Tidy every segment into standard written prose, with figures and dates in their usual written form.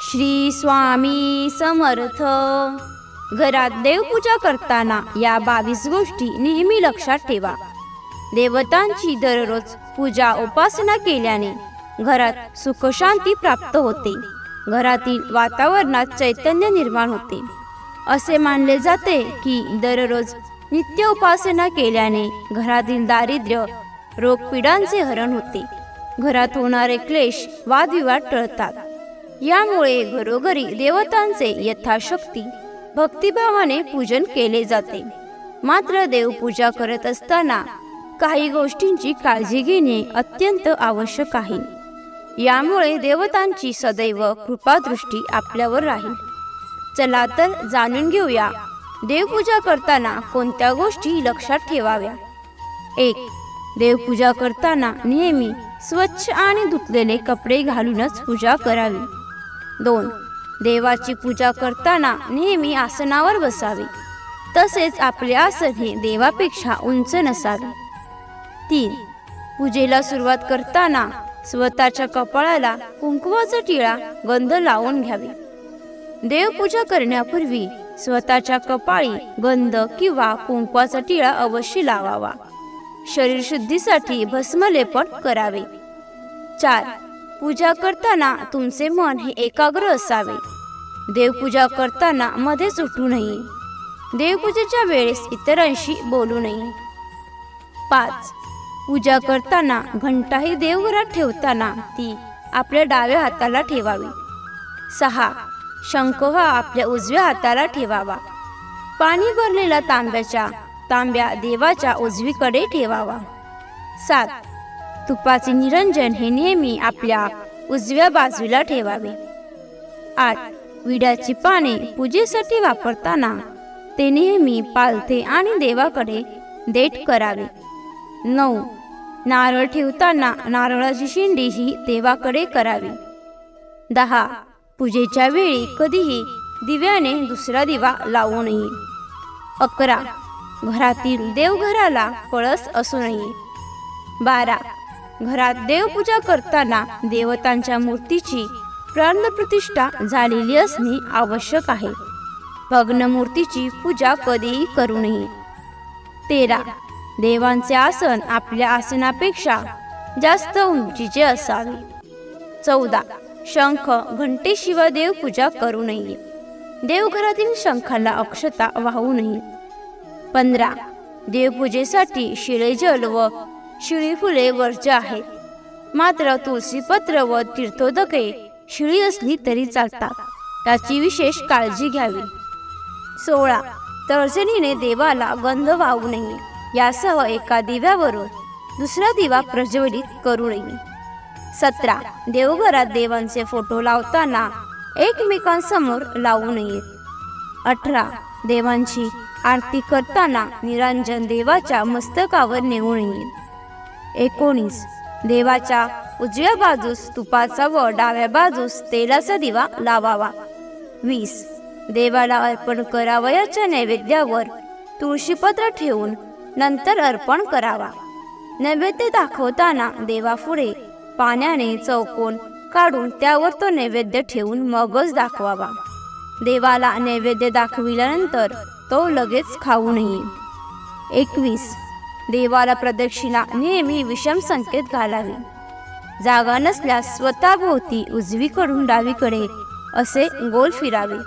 श्री स्वामी समर्थ. घरात देवपूजा करताना या 22 गोष्टी नेहमी लक्षात ठेवा. देवतांची दररोज पूजा उपासना केल्याने घरात सुख शांती प्राप्त होते. घरातील वातावरणात चैतन्य निर्माण होते. असे मानले जाते की दररोज नित्य उपासना केल्याने घरातील दारिद्र्य रोगपीडांचे हरण होते. घरात होणारे क्लेश वादविवाद टळतात. यामुळे घरोघरी देवतांचे यथाशक्ती भक्तिभावाने पूजन केले जाते. मात्र देवपूजा करत असताना काही गोष्टींची काळजी घेणे अत्यंत आवश्यक आहे. यामुळे देवतांची सदैव कृपादृष्टी आपल्यावर राहील. चला तर जाणून घेऊया देवपूजा करताना कोणत्या गोष्टी लक्षात ठेवाव्या. 1. देवपूजा करताना नेहमी स्वच्छ आणि धुतलेले कपडे घालूनच पूजा करावी. 2. देवाची पूजा करताना नेहमी आसनावर बसावे. तसेच आपले आसन हे देवापेक्षा उंच नसावे. 3. पूजेला सुरुवात करताना स्वतःच्या कपाळाला कुंकवाचा टिळा गंध लावून घ्यावे. देवपूजा करण्यापूर्वी स्वतःच्या कपाळी गंध किंवा कुंकवाचा टिळा अवश्य लावावा. शरीर शुद्धीसाठी भस्मलेपन करावे. 4. पूजा करताना तुमचे मन हे एकाग्र असावे. देवपूजा करताना मध्येच उठू नये. देवपूजेच्या वेळेस इतरांशी बोलू नये. 5. पूजा करताना घंटा ही देवघरात ठेवताना ती आपल्या डाव्या हाताला ठेवावी. 6. शंख हा आपल्या उजव्या हाताला ठेवावा. पाणी भरलेला तांब्या देवाच्या उजवीकडे ठेवावा. 7. तुपाचे निरंजन हे नेहमी आपल्या उजव्या बाजूला ठेवावे. 8. विड्याची पाने पूजेसाठी वापरताना ते नेहमी पालथे आणि देवाकडे देठ करावे. 9. नारळ ठेवताना नारळाची शेंडी ही देवाकडे करावी. 10. पूजेच्या वेळी कधीही दिव्याने दुसरा दिवा लावू नये. 11. घरातील देवघराला कळस असू नये. 12. घरात देवपूजा करताना देवतांच्या मूर्तीची प्राणप्रतिष्ठा झालेली असणे आवश्यक आहे. भग्न मूर्तीची पूजा कधीही करू नये. 13. देवांचे आसन आपल्या आसनापेक्षा जास्त उंचीचे असावे. 14. शंख घंटेशिवाय देवपूजा करू नये. देवघरातील शंखाला अक्षता वाहू नये. 15. देवपूजेसाठी शिळे जल व शिळी फुले वर्ज्य आहेत. मात्र तुळशीपत्र व तीर्थोदके शिळी असली तरी चालतात. त्याची विशेष काळजी घ्यावी. 16. तर्जनीने देवाला गंध वाहू नये. यासह एका दिव्यावरून दुसरा दिवा प्रज्वलित करू नये. 17. देवघरात देवांचे फोटो लावताना एकमेकांसमोर लावू नयेत. 18. देवांची आरती करताना निरांजन देवाच्या मस्तकावर नेऊ नये. 19. देवाच्या उजव्या बाजूस तुपाचा व डाव्या बाजूस तेलाचा दिवा लावावा. 20. देवाला अर्पण करावयाच्या नैवेद्यावर तुळशीपत्र ठेवून नंतर अर्पण करावा. नैवेद्य दाखवताना देवापुढे पाण्याने चौकोन काढून त्यावर तो नैवेद्य ठेवून मगच दाखवावा. देवाला नैवेद्य दाखविल्यानंतर तो लगेच खाऊ नये. 21. देवाला प्रदक्षिणा नेहमी विषम संकेत घालावी. जागा नसल्यास स्वतःभोवती उजवीकडून डावीकडे असे गोल फिरावे.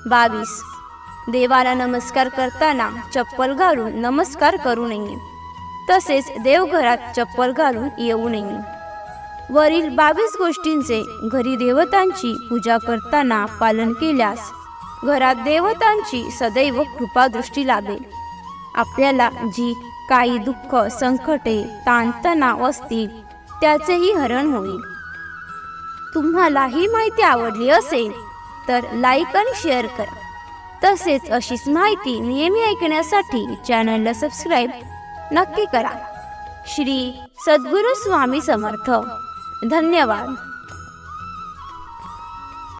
22. देवाला नमस्कार करताना चप्पल घालून नमस्कार करू नये. तसेच देवघरात चप्पल घालून येऊ नये. वरील 22 गोष्टींचे घरी देवतांची पूजा करताना पालन केल्यास घरात देवतांची सदैव कृपादृष्टी लाभेल. आपल्याला जी काही दुःख संकटे ताणतणाव असतील त्याचेही हरण होईल. तुम्हाला ही माहिती आवडली असेल तर लाईक आणि शेअर करा. तसेच अशीच माहिती नेहमी ऐकण्यासाठी चॅनलला सबस्क्राईब नक्की करा. श्री सद्गुरू स्वामी समर्थ. धन्यवाद.